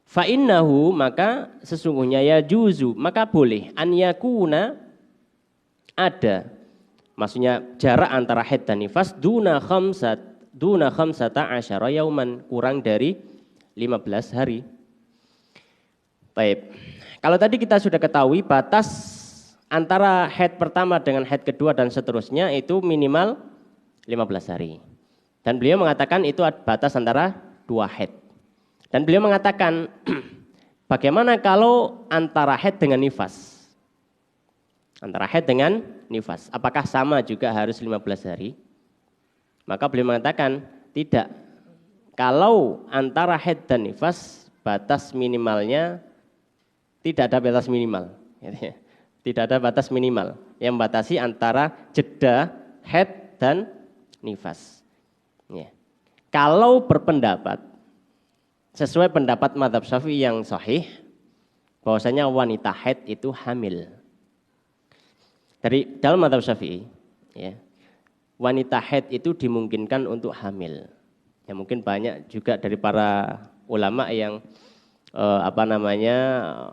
Fa innahu, maka sesungguhnya ya juzu, maka boleh an yakuna, ada, maksudnya jarak antara haid dan nifas duna khamsata asyara yauman, kurang dari 15 hari. Baik. Kalau tadi kita sudah ketahui batas antara haid pertama dengan haid kedua dan seterusnya itu minimal 15 hari. Dan beliau mengatakan itu batas antara 2 haid. Dan beliau mengatakan bagaimana kalau antara haid dengan nifas? Antara haid dengan nifas, apakah sama juga harus 15 hari? Maka beliau mengatakan tidak. Kalau antara haid dan nifas batas minimalnya Tidak ada batas minimal. Tidak ada batas minimal yang membatasi antara jeda haid dan nifas. Ya. Kalau berpendapat sesuai pendapat mazhab Syafi'i yang sahih, bahwasanya wanita haid itu hamil. Dari dalam mazhab Syafi'i, ya, wanita haid itu dimungkinkan untuk hamil. Ya mungkin banyak juga dari para ulama yang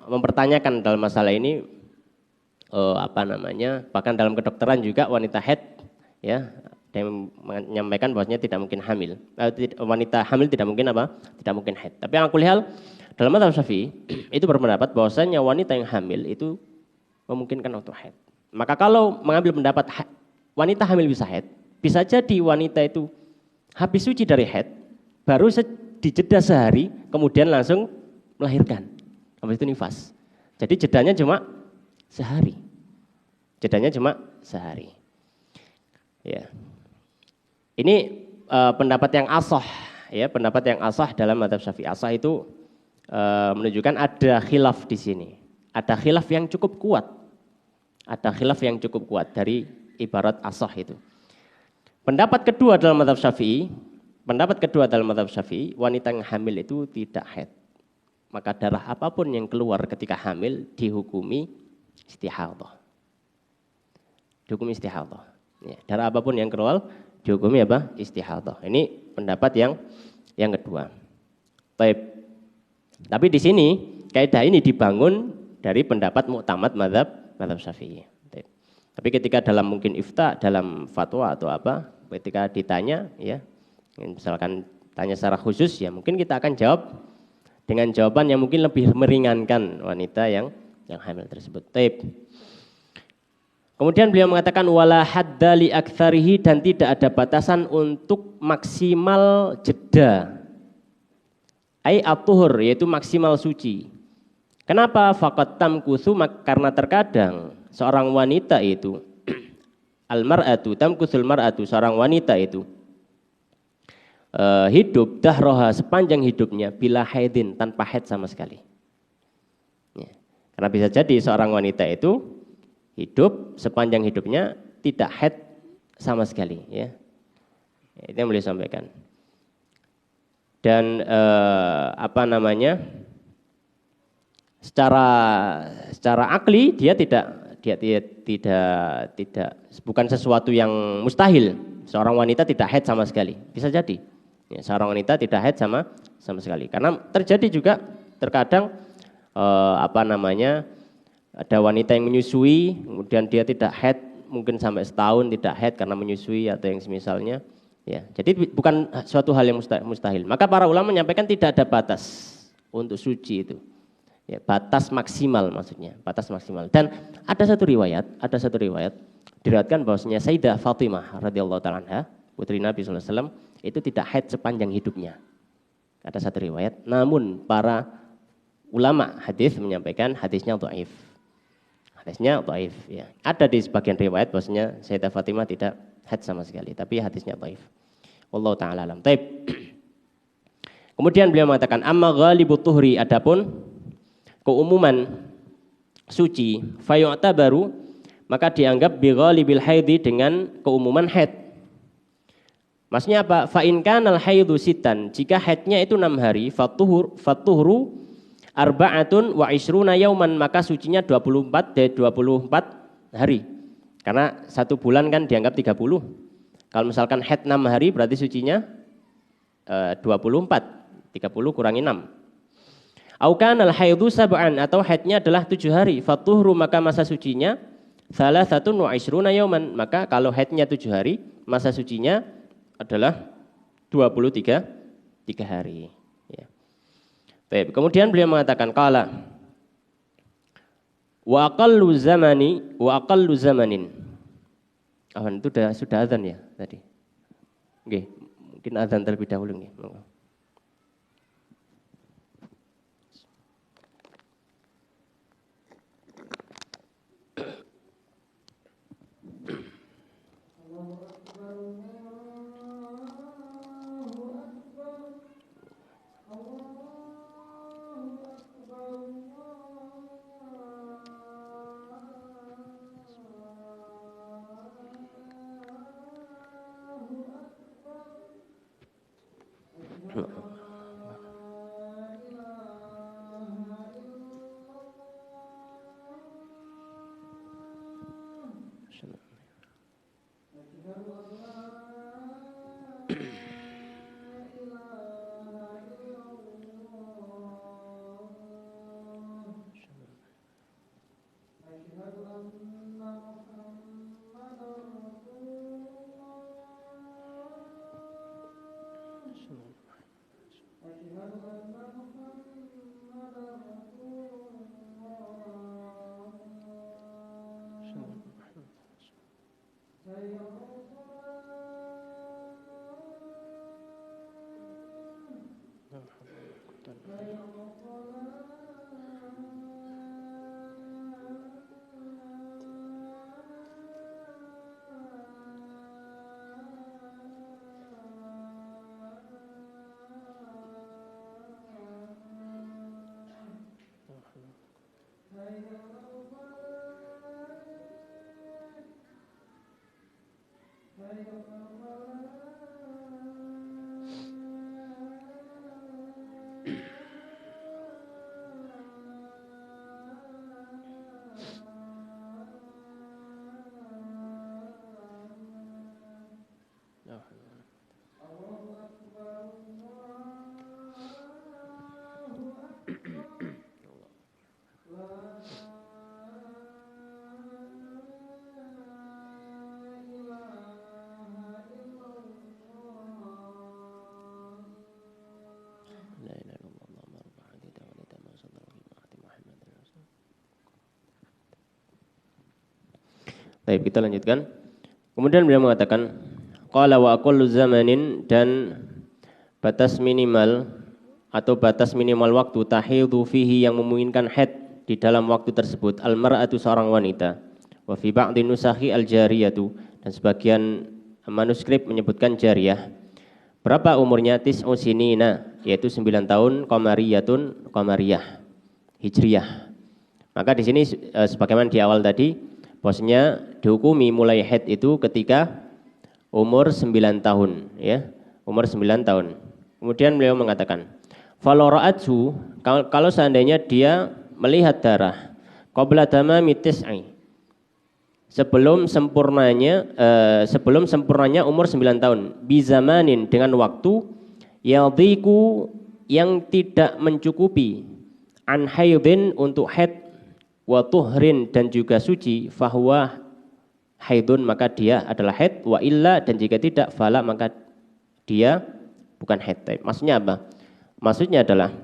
mempertanyakan dalam masalah ini, bahkan dalam kedokteran juga wanita haid, ya, yang menyampaikan bahwasanya tidak mungkin hamil. Wanita hamil tidak mungkin tidak mungkin haid. Tapi yang aku lihat dalam mazhab Syafi'i itu berpendapat bahwasanya wanita yang hamil itu memungkinkan untuk haid. Maka kalau mengambil pendapat wanita hamil bisa haid, bisa jadi wanita itu habis suci dari haid, baru dijeda sehari, kemudian langsung melahirkan. Habis itu nifas. Jadi jedanya cuma sehari. Ya. Ini pendapat yang ashah, ya, pendapat yang ashah dalam mazhab Syafi'i. Ashah itu menunjukkan ada khilaf di sini. Ada khilaf yang cukup kuat. Dari ibarat ashah itu. Pendapat kedua dalam mazhab Syafi'i, wanita yang hamil itu tidak haid. Maka darah apapun yang keluar ketika hamil dihukumi istihadhah. Ya, darah apapun yang keluar dihukumi istihadhah. Ini pendapat yang kedua. Tapi di sini kaidah ini dibangun dari pendapat muktamad mazhab Syafi'i. Tapi ketika dalam mungkin ifta, dalam fatwa atau ketika ditanya, ya, misalkan tanya secara khusus, ya mungkin kita akan jawab dengan jawaban yang mungkin lebih meringankan wanita yang hamil tersebut. Kemudian beliau mengatakan wala hadda li aktsarihi, dan tidak ada batasan untuk maksimal jeda. Ai at-tuhur, yaitu maksimal suci. Kenapa? Faqat tamkutsu, karena terkadang seorang wanita itu al-mar'atu tamkutsul mar'atu, seorang wanita itu hidup dahroha, sepanjang hidupnya, bila haidin, tanpa haid sama sekali. Ya. Karena bisa jadi seorang wanita itu hidup sepanjang hidupnya tidak haid sama sekali, ya. Itu yang beliau sampaikan. Dan secara akli dia tidak bukan sesuatu yang mustahil. Seorang wanita tidak haid sama sekali, bisa jadi. Ya, seorang wanita tidak haid sama sekali. Karena terjadi juga terkadang ada wanita yang menyusui, kemudian dia tidak haid, mungkin sampai setahun tidak haid karena menyusui atau yang semisalnya. Ya, jadi bukan suatu hal yang mustahil. Maka para ulama menyampaikan tidak ada batas untuk suci itu. Ya, batas maksimal maksudnya, batas maksimal. Dan ada satu riwayat diriwayatkan bahwasanya Sayyidah Fatimah radhiyallahu taala anha, putri Nabi sallallahu alaihi wasallam, itu tidak haid sepanjang hidupnya. Ada satu riwayat, namun para ulama hadis menyampaikan hadisnya dhaif. Ya. Ada di sebagian riwayat bahwasanya Sayyidah Fatimah tidak haid sama sekali, tapi hadisnya dhaif. Wallahu taala alam. Kemudian beliau mengatakan amma ghalibut tuhri, adapun keumuman suci, fayu'tabaru, maka dianggap bi ghalibil haidhi, dengan keumuman haid. Maksudnya apa? Fa in kanal haidhu sitan, jika haidnya itu 6 hari, fatuhru arba'atun wa isruna yauman, maka sucinya 24 hari. Karena 1 bulan kan dianggap 30. Kalau misalkan haid 6 hari berarti sucinya 24. 30 kurangi 6. Au kanal haidhu sab'an, atau haidnya adalah 7 hari, fatuhru, maka masa sucinya salasatun wa isruna yauman, maka kalau haidnya 7 hari, masa sucinya adalah 23 hari. Ya. Baik, kemudian beliau mengatakan qala wa aqallu zamanin. Itu sudah azan ya tadi. Nggih, mungkin azan terlebih dahulu nggih. Baik, kita lanjutkan. Kemudian beliau mengatakan, qala wa aqallu zamanin, dan batas minimal atau batas minimal waktu tahidhu fihi yang memungkinkan haid di dalam waktu tersebut al-mar'atu seorang wanita, wa fi ba'dhi nusakhi al-jariyatu, dan sebagian manuskrip menyebutkan jariyah. Berapa umurnya? Tis'u sinina, yaitu 9 tahun, qamariyatun, qamariyah, hijriyah. Maka di sini sebagaimana di awal tadi, bahwasanya dihukumi mulai haid itu ketika umur 9 tahun, ya, umur 9 tahun. Kemudian beliau mengatakan, falau ra'athu, kalau seandainya dia melihat darah, qabla tamami tis'i, sebelum sempurnanya umur 9 tahun, bizamanin, dengan waktu yadhiku, yang tidak mencukupi, an haidin, untuk haid, wa tuhrin, dan juga suci, fahuwa haidun, maka dia adalah haid, wa illa, dan jika tidak, fala, maka dia bukan haid. Maksudnya apa? Maksudnya adalah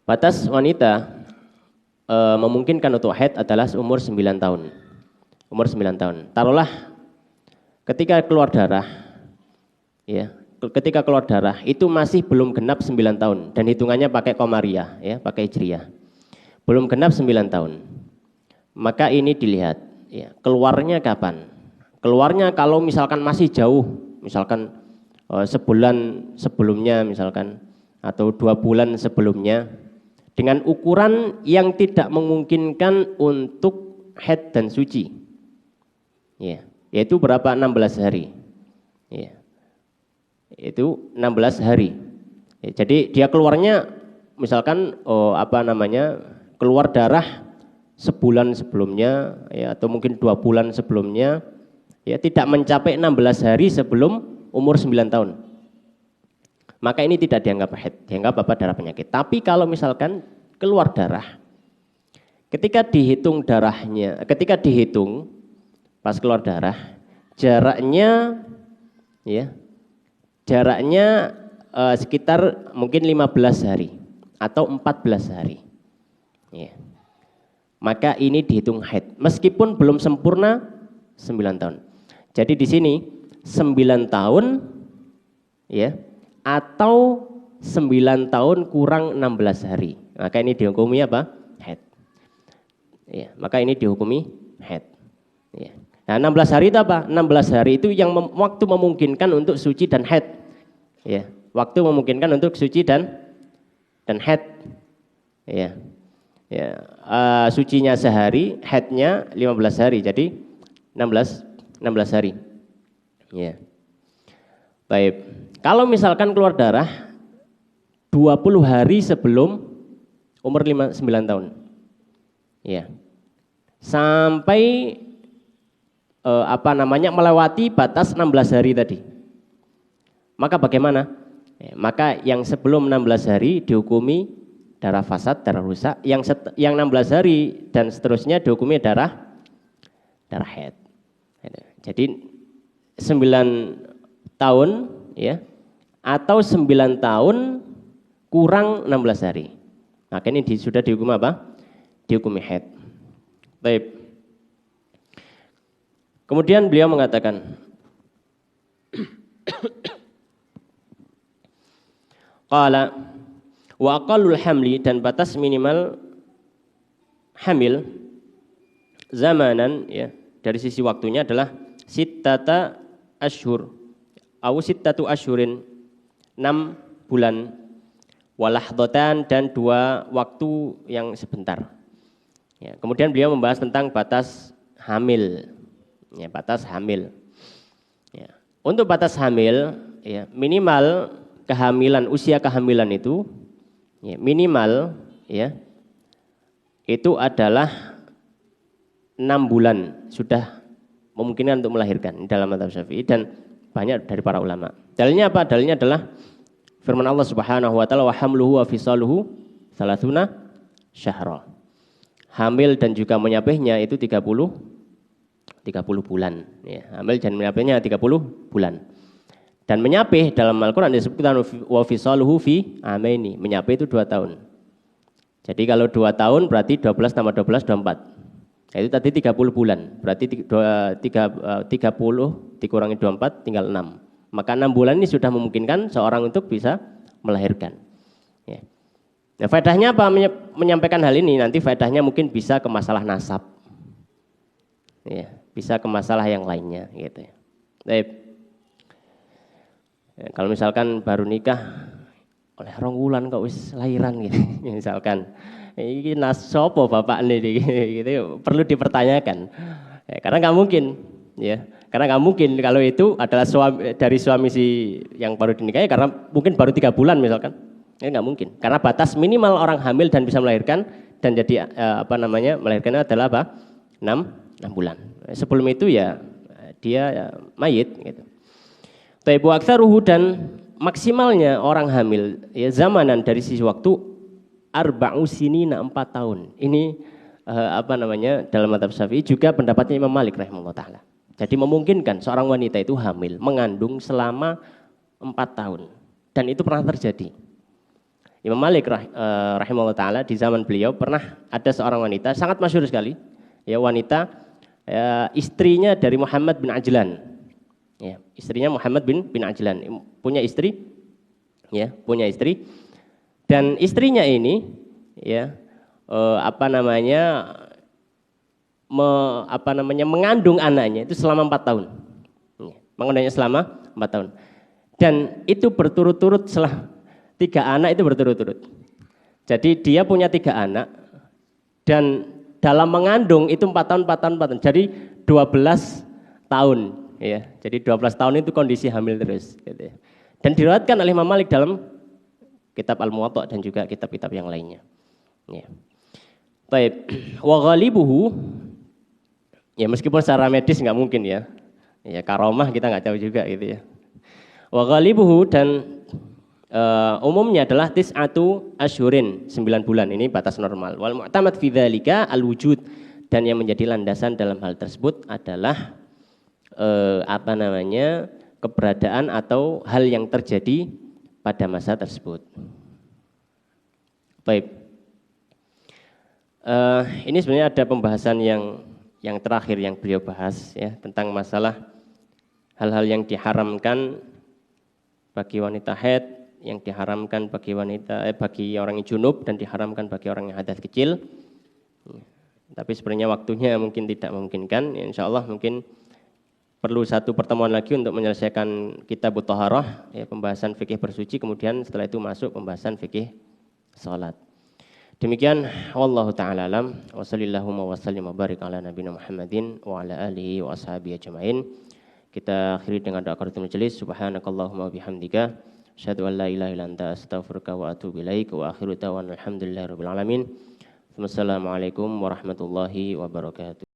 batas wanita memungkinkan untuk haid adalah umur 9 tahun. Umur 9 tahun. Taruhlah ketika keluar darah, ya, ketika keluar darah itu masih belum genap 9 tahun, dan hitungannya pakai qamariyah, ya, pakai hijriyah. Belum genap 9 tahun. Maka ini dilihat, ya, keluarnya kapan? Keluarnya kalau misalkan masih jauh, misalkan sebulan sebelumnya misalkan, atau 2 bulan sebelumnya, dengan ukuran yang tidak memungkinkan untuk haid dan suci, ya, yaitu berapa? 16 hari, ya, itu 16 hari, ya, jadi dia keluarnya misalkan keluar darah sebulan sebelumnya, ya, atau mungkin 2 bulan sebelumnya, ya, tidak mencapai 16 hari sebelum umur 9 tahun, maka ini tidak dianggap haid, dianggap darah penyakit. Tapi kalau misalkan keluar darah, ketika dihitung darahnya, ketika dihitung pas keluar darah, jaraknya, ya, jaraknya sekitar mungkin 15 hari atau 14 hari. Ya. Maka ini dihitung haid, meskipun belum sempurna 9 tahun. Jadi di sini 9 tahun, ya, atau 9 tahun kurang 16 hari. Maka ini dihukumi apa? Haid. Ya, maka ini dihukumi haid. Ya. Nah, 16 hari itu apa? 16 hari itu yang waktu memungkinkan untuk suci dan haid. Ya, waktu memungkinkan untuk suci dan haid. Ya. Ya, sucinya sehari, haidnya 15 hari, jadi 16 hari. Ya. Baik. Kalau misalkan keluar darah 20 hari sebelum umur 9 tahun. Ya. Sampai melewati batas 16 hari tadi. Maka bagaimana? Maka yang sebelum 16 hari dihukumi darah fasad, darah rusak, yang 16 hari dan seterusnya dihukumi darah haid. Jadi 9 tahun ya atau 9 tahun kurang 16 hari. Maka ini sudah dihukum apa? Dihukumi haid. Baik. Kemudian beliau mengatakan qala wa aqallul hamli, dan batas minimal hamil zamanan ya dari sisi waktunya adalah sittata ashhur au sittatu ashhurin, 6 bulan, walahdatan, dan 2 waktu yang sebentar. Ya, kemudian beliau membahas tentang batas hamil. Ya, batas hamil. Ya. Untuk batas hamil, ya, minimal kehamilan, usia kehamilan itu ya, minimal ya itu adalah 6 bulan sudah memungkinkan untuk melahirkan dalam mazhab Syafi'i dan banyak dari para ulama. Dalilnya apa? Dalilnya adalah firman Allah Subhanahu wa taala, wa hamluhu wa fisaluhu 30 syahra. Hamil dan juga menyapihnya itu 30 bulan ya. Hamil dan menyapihnya 30 bulan. Dan menyapih dalam Al-Qur'an disebutkan wa fisaluhu fi amaini. Menyapih itu 2 tahun. Jadi kalau 2 tahun berarti 12 tambah 12 24. Itu tadi 30 bulan. Berarti 30 dikurangi 24 tinggal 6. Maka 6 bulan ini sudah memungkinkan seorang untuk bisa melahirkan. Ya. Nah, faedahnya apa menyampaikan hal ini? Nanti faedahnya mungkin bisa ke masalah nasab. Ya, bisa ke masalah yang lainnya gitu ya. Baik. Ya, kalau misalkan baru nikah oleh 2 wulan kok wis lahiran gitu. Misalkan iki sopo bapak nih gitu perlu dipertanyakan. Ya, karena nggak mungkin ya. Karena nggak mungkin kalau itu adalah dari suami si yang baru dinikahi, karena mungkin baru 3 bulan misalkan. Ya nggak mungkin. Karena batas minimal orang hamil dan bisa melahirkan dan jadi melahirkannya adalah apa? 6 bulan. Sebelum itu ya dia mayit gitu. Taibu aktsaruhu, dan maksimalnya orang hamil ya zamanan dari sisi waktu arba'u sinina 4 tahun. Ini dalam mazhab Syafi'i juga pendapatnya Imam Malik rahimahullah taala. Jadi memungkinkan seorang wanita itu hamil mengandung selama 4 tahun, dan itu pernah terjadi. Imam Malik rahimahullah taala di zaman beliau pernah ada seorang wanita sangat masyhur sekali. Ya, wanita istrinya dari Muhammad bin Ajlan. Ya, istrinya Muhammad bin Ajlan punya istri, ya, punya istri, dan istrinya ini, ya, mengandung anaknya itu selama 4 tahun, ya, mengandungnya selama 4 tahun, dan itu berturut-turut 3 anak itu berturut-turut. Jadi dia punya 3 anak, dan dalam mengandung itu 4 tahun, jadi 12 tahun. Ya, jadi 12 tahun itu kondisi hamil terus. Gitu ya. Dan diriwayatkan oleh Imam Malik dalam kitab Al-Muwatta dan juga kitab-kitab yang lainnya. Ya. Baik, wa ghalibuhu, ya meskipun secara medis nggak mungkin ya. Ya karomah kita nggak tahu juga gitu ya. Wa ghalibuhu, dan umumnya adalah tis'atu asyhurin, 9 bulan, ini batas normal. Wal mu'tamad fi dzalika al-wujud, dan yang menjadi landasan dalam hal tersebut adalah keberadaan atau hal yang terjadi pada masa tersebut. Baik. Ini sebenarnya ada pembahasan yang terakhir yang beliau bahas ya, tentang masalah hal-hal yang diharamkan bagi wanita haid, yang diharamkan bagi bagi orang yang junub, dan diharamkan bagi orang yang hadas kecil. Tapi sebenarnya waktunya mungkin tidak memungkinkan. Insya Allah mungkin perlu 1 pertemuan lagi untuk menyelesaikan kitab Thaharah, ya, pembahasan fikih bersuci, kemudian setelah itu masuk pembahasan fikih salat. Demikian, wallahu taala alam, wa sallallahu wa sallim wa barik ala nabiyina Muhammadin wa ala alihi wa ashabihi ajmain. Kita akhiri dengan doa kafaratul majelis. Subhanakallahumma wa bihamdika asyhadu an la ilaha illa anta astaghfiruka wa atubu ilaik, wa akhiru da'wana alhamdulillahirabbil alamin. Wassalamualaikum warahmatullahi wabarakatuh.